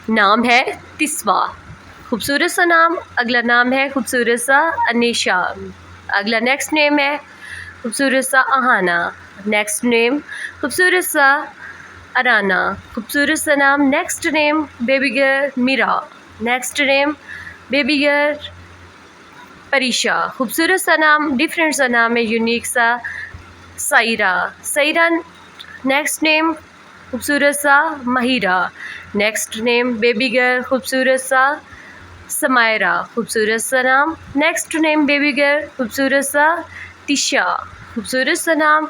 नाम है तिस्वा, खूबसूरत सा नाम। अगला नाम है खूबसूरत सा अनीशा। अगला नेक्स्ट नेम है खूबसूरत सा अहाना। नेक्स्ट नेम खूबसूरत सा अराना, खूबसूरत सा नाम। Next name baby girl Meera. Next name baby girl Parisha, खूबसूरत सा नाम, डिफरेंट सा नाम है, यूनिक सा सायरा। सायरा। नेक्स्ट नेम खूबसूरत सा Mahira. Next name baby girl खूबसूरत सा समायरा, खूबसूरत सा नाम। नेक्स्ट नेम बेबी गर्ल खूबसूरत सा तिशा, खूबसूरत सा नाम।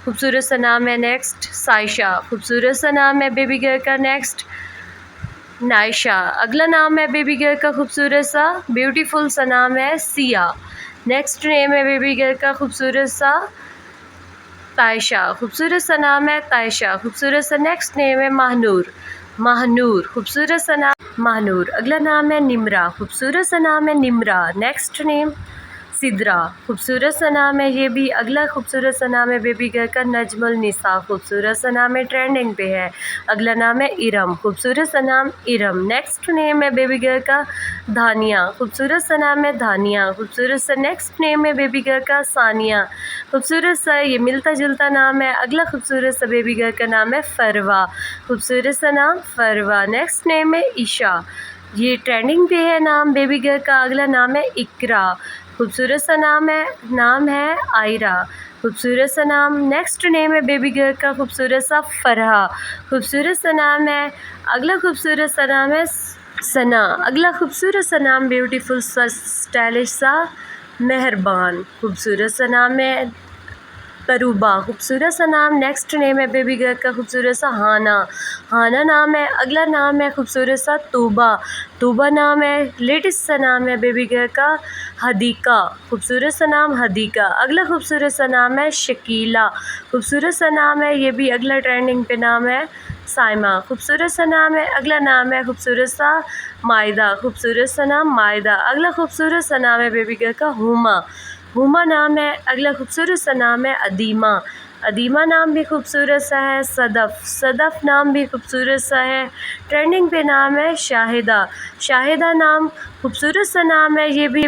खूबसूरत सा नाम है नेक्स्ट सायशा, खूबसूरत सा नाम है बेबी गर्ल का। नेक्स्ट नायशा। अगला नाम है बेबी गर्ल का खूबसूरत सा ब्यूटीफुल सा नाम है सिया। नेक्स्ट नेम है बेबी गर्ल का खूबसूरत सा तायशा, खूबसूरत सा नाम है तायशा, खूबसूरत सा। नेक्स्ट नेम है महानूर। महानूर, खूबसूरत सा नाम महानूर। अगला नाम है निमरा, खूबसूरत सा नाम है निमरा। नेक्स्ट नेम सिद्रा, खूबसूरत सा नाम है ये भी। अगला खूबसूरत सा नाम है बेबी गर्ल का नजमुल निसा, खूबसूरत सा नाम है, ट्रेंडिंग पे है। अगला नाम है इरम, खूबसूरत सा नाम इरम। नेक्स्ट नेम है बेबी गर्ल का धानिया, खूबसूरत सा नाम है धानिया, खूबसूरत सा। नेक्स्ट नेम है बेबी गर्ल का सानिया, खूबसूरत सा, ये मिलता जुलता नाम है। अगला खूबसूरत सा बेबी गर्ल का नाम है फरवा, खूबसूरत सा नाम फरवा। नेक्स्ट नेम है ईशा, ये ट्रेंडिंग पे है नाम बेबी गर्ल का। अगला नाम है इकरा, खूबसूरत सा नाम है आयरा, खूबसूरत सा नाम। नेक्स्ट नेम है बेबी गर्ल का खूबसूरत सा फरहा, खूबसूरत सा नाम है। अगला खूबसूरत सा नाम है सना। अगला खूबसूरत सा नाम ब्यूटीफुल सा स्टाइलिश सा मेहरबान, खूबसूरत सा नाम है तरुबा, खूबसूरत सा नाम। नेक्स्ट नेम है बेबी गर्ल का खूबसूरत सा हाना। हाना नाम है। अगला नाम है खूबसूरत सा तूबा। तूबा नाम है। लेटेस्ट सा नाम है बेबी गर्ल का हदीका, खूबसूरत सा नाम हदीका। अगला खूबसूरत सा नाम है शकीला, खूबसूरत सा नाम है ये भी। अगला ट्रेंडिंग पे नाम है साइमा, खूबसूरत सा नाम है। अगला नाम है खूबसूरत सा मायदा, खूबसूरत सा नाम मायदा। अगला खूबसूरत सा नाम है बेबी गर्ल का हुमा। हुमा नाम है। अगला खूबसूरत सा नाम है अदीमा। अदीमा नाम भी खूबसूरत सा है। सदफ़, सदफ़ नाम भी खूबसूरत सा है। ट्रेंडिंग पे नाम है शाहिदा। शाहिदा नाम खूबसूरत सा नाम है ये भी।